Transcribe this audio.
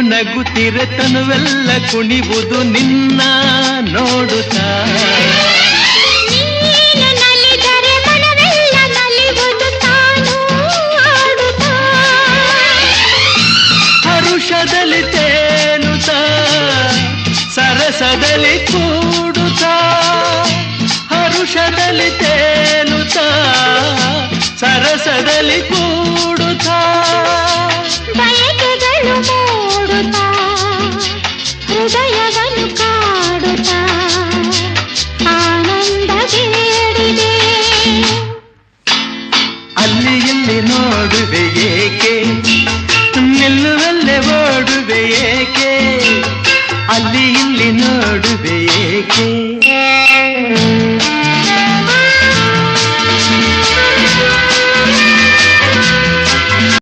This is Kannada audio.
ನಗುತ್ತಿರೆ ತನುವೆಲ್ಲ ಕುಣಿವುದು ನಿನ್ನ ನೋಡುತ್ತಾ ನೀನು ನಲಿದರೆ ಮನವೆಲ್ಲ ನಲಿವುದು ತಾನು ಆಡುತ್ತಾ ಹರುಷದಲ್ಲಿ ತೇಲುತ್ತಾ ಸರಸದಲ್ಲಿ ಕೂಡುತ್ತಾ ಹರುಷದಲ್ಲಿ ತೇಲುತ್ತಾ ಸರಸದಲ್ಲಿ